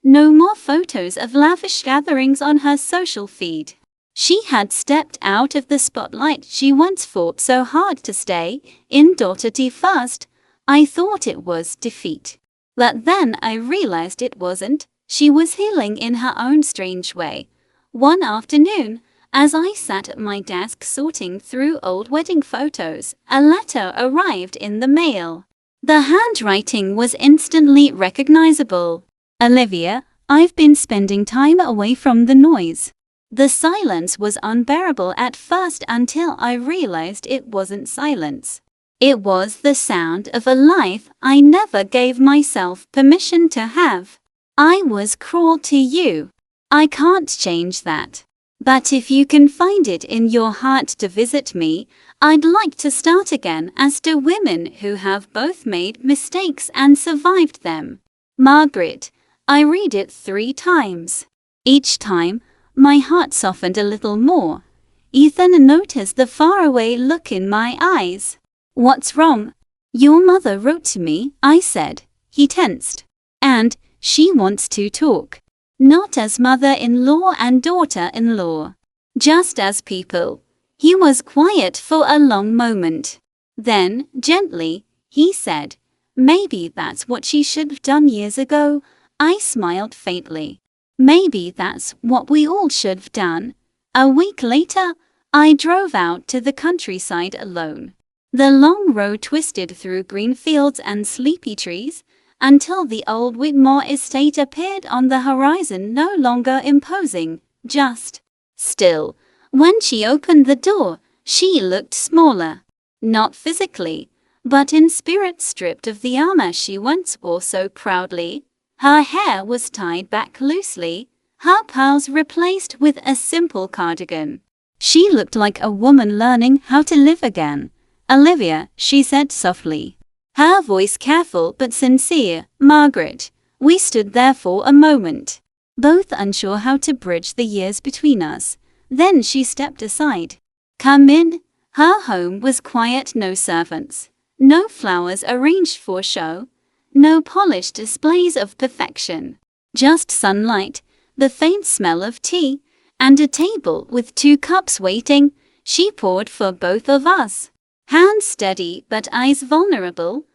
no more photos of lavish gatherings on her social feed. She had stepped out of the spotlight she once fought so hard to stay in. First, I thought it was defeat. But then I realized it wasn't. She was healing in her own strange way. One afternoon, as I sat at my desk sorting through old wedding photos, a letter arrived in the mail. The handwriting was instantly recognizable. Olivia, I've been spending time away from the noise. The silence was unbearable at first until I realized it wasn't silence. It was the sound of a life I never gave myself permission to have. I was cruel to you. I can't change that. But if you can find it in your heart to visit me, I'd like to start again as two women who have both made mistakes and survived them. Margaret. I read it 3 times. Each time, my heart softened a little more. Ethan noticed the faraway look in my eyes. What's wrong? Your mother wrote to me, I said. He tensed. And she wants to talk. Not as mother-in-law and daughter-in-law. Just as people. He was quiet for a long moment. Then, gently, he said, maybe that's what she should have done years ago. I smiled faintly. Maybe that's what we all should have done. A week later, I drove out to the countryside alone. The long road twisted through green fields and sleepy trees, until the old Whitmore estate appeared on the horizon, no longer imposing, just still. When she opened the door, she looked smaller. Not physically, but in spirit, stripped of the armor she once wore so proudly. Her hair was tied back loosely, her pearls replaced with a simple cardigan. She looked like a woman learning how to live again. Olivia, she said softly, her voice careful but sincere. Margaret. We stood there for a moment, both unsure how to bridge the years between us. Then she stepped aside. Come in. Her home was quiet, no servants, no flowers arranged for show, no polished displays of perfection. Just sunlight, the faint smell of tea, and a table with 2 cups waiting. She poured for both of us. Hands steady but eyes vulnerable.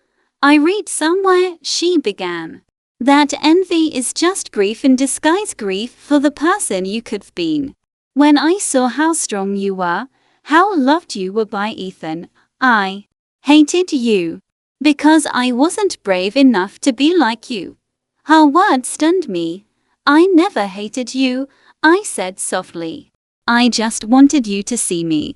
I read somewhere, she began, that envy is just grief in disguise, grief for the person you could have been. When I saw how strong you were, how loved you were by Ethan, I hated you. Because I wasn't brave enough to be like you. Her words stunned me. I never hated you, I said softly. I just wanted you to see me.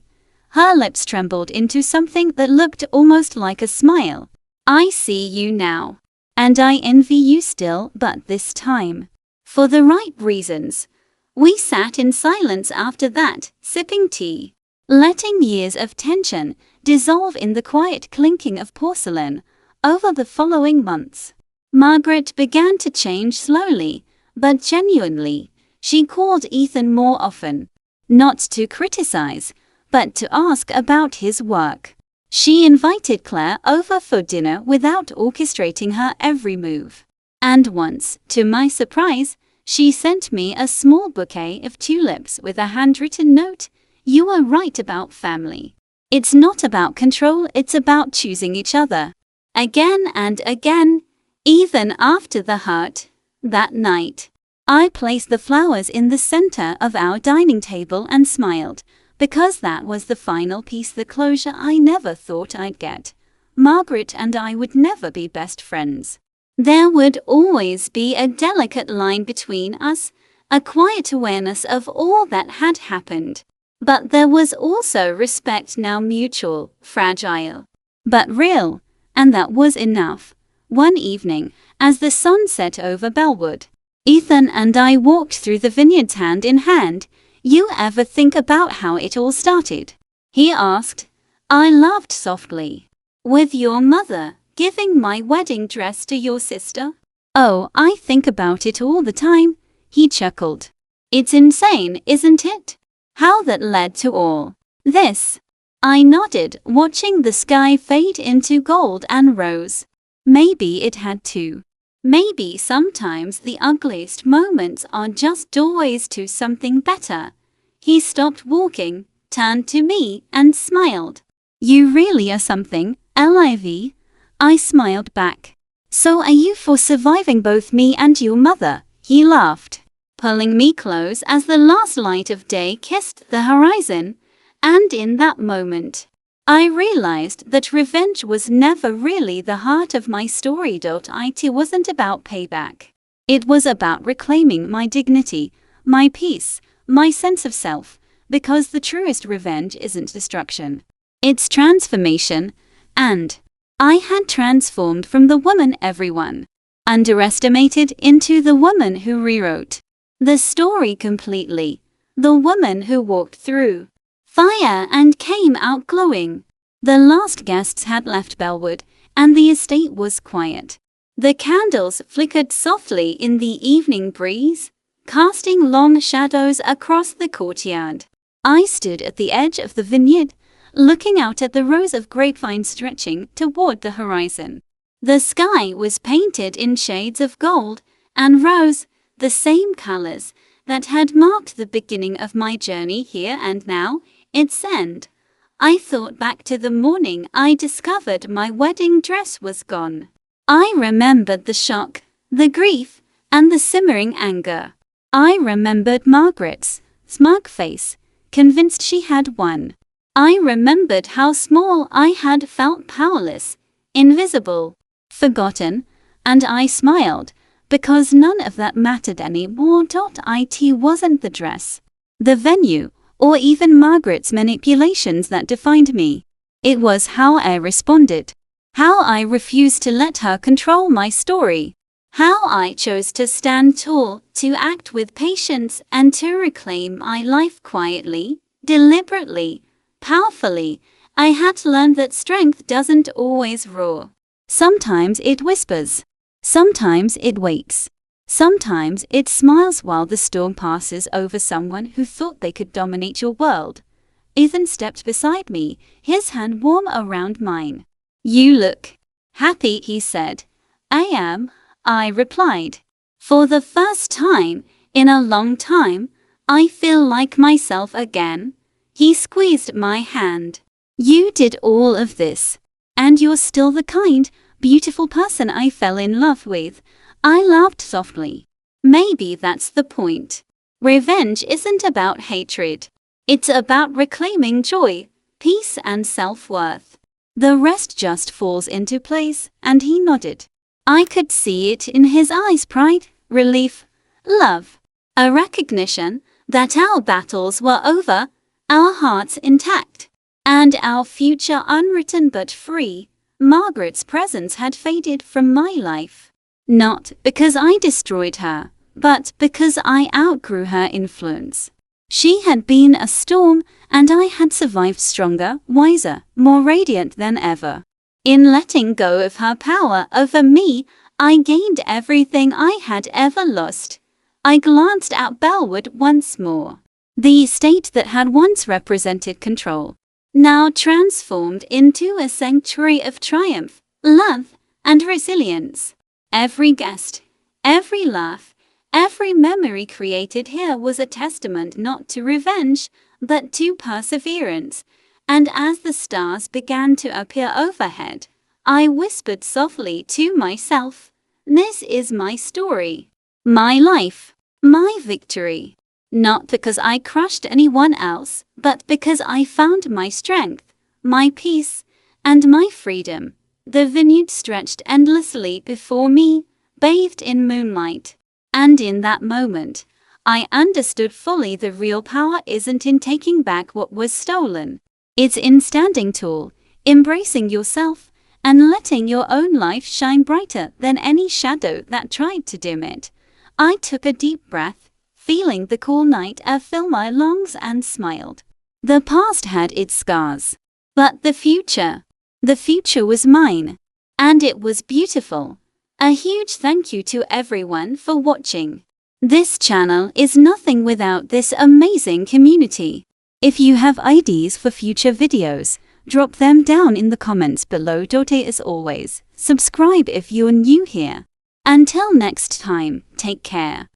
Her lips trembled into something that looked almost like a smile. I see you now. And I envy you still, but this time, for the right reasons. We sat in silence after that, sipping tea, letting years of tension dissolve in the quiet clinking of porcelain. Over the following months, Margaret began to change slowly, but genuinely. She called Ethan more often, not to criticize, but to ask about his work. She invited Claire over for dinner without orchestrating her every move. And once, to my surprise, she sent me a small bouquet of tulips with a handwritten note. You are right about family. It's not about control, it's about choosing each other. Again and again, even after the hurt. That night, I placed the flowers in the center of our dining table and smiled, because that was the final piece, the closure I never thought I'd get. Margaret and I would never be best friends. There would always be a delicate line between us, a quiet awareness of all that had happened. But there was also respect, now mutual, fragile, but real, and that was enough. One evening, as the sun set over Bellwood, Ethan and I walked through the vineyards hand in hand. "You ever think about how it all started?" he asked. I laughed softly. "With your mother giving my wedding dress to your sister?" "Oh, I think about it all the time," he chuckled. "It's insane, isn't it? How that led to all this." I nodded, watching the sky fade into gold and rose. Maybe it had to. Maybe sometimes the ugliest moments are just doorways to something better. He stopped walking, turned to me, and smiled. "You really are something, Olivia." I smiled back. "So are you for surviving both me and your mother," he laughed, pulling me close as the last light of day kissed the horizon. And in that moment, I realized that revenge was never really the heart of my story. It wasn't about payback. It was about reclaiming my dignity, my peace, my sense of self, because the truest revenge isn't destruction. It's transformation, and I had transformed from the woman everyone underestimated into the woman who rewrote the story completely, the woman who walked through fire and came out glowing. The last guests had left Bellwood, and the estate was quiet. The candles flickered softly in the evening breeze, casting long shadows across the courtyard. I stood at the edge of the vineyard, looking out at the rows of grapevines stretching toward the horizon. The sky was painted in shades of gold and rose, the same colors that had marked the beginning of my journey here and now, its end. I thought back to the morning I discovered my wedding dress was gone. I remembered the shock, the grief, and the simmering anger. I remembered Margaret's smug face, convinced she had won. I remembered how small I had felt, powerless, invisible, forgotten, and I smiled, because none of that mattered anymore. It wasn't the dress, the venue, or even Margaret's manipulations that defined me. It was how I responded, how I refused to let her control my story, how I chose to stand tall, to act with patience, and to reclaim my life quietly, deliberately, powerfully. I had learned that strength doesn't always roar. Sometimes it whispers. Sometimes it waits. Sometimes it smiles while the storm passes over someone who thought they could dominate your world. Ethan stepped beside me, his hand warm around mine. "You look happy," he said. "I am," I replied. "For the first time in a long time, I feel like myself again." He squeezed my hand. "You did all of this, and you're still the kind, beautiful person I fell in love with." I laughed softly. Maybe that's the point. Revenge isn't about hatred. It's about reclaiming joy, peace, and self-worth. The rest just falls into place, and he nodded. I could see it in his eyes: pride, relief, love, a recognition that our battles were over, our hearts intact, and our future unwritten but free. Margaret's presence had faded from my life. Not because I destroyed her, but because I outgrew her influence. She had been a storm, and I had survived stronger, wiser, more radiant than ever. In letting go of her power over me, I gained everything I had ever lost. I glanced at Bellwood once more. The estate that had once represented control, now transformed into a sanctuary of triumph, love, and resilience. Every guest, every laugh, every memory created here was a testament not to revenge, but to perseverance. And as the stars began to appear overhead, I whispered softly to myself, "This is my story, my life, my victory." Not because I crushed anyone else, but because I found my strength, my peace, and my freedom. The vineyard stretched endlessly before me, bathed in moonlight. And in that moment, I understood fully the real power isn't in taking back what was stolen. It's in standing tall, embracing yourself, and letting your own life shine brighter than any shadow that tried to dim it. I took a deep breath, feeling the cool night air fill my lungs, and smiled. The past had its scars. But the future was mine. And it was beautiful. A huge thank you to everyone for watching. This channel is nothing without this amazing community. If you have ideas for future videos, drop them down in the comments below. As always, subscribe if you're new here. Until next time, take care.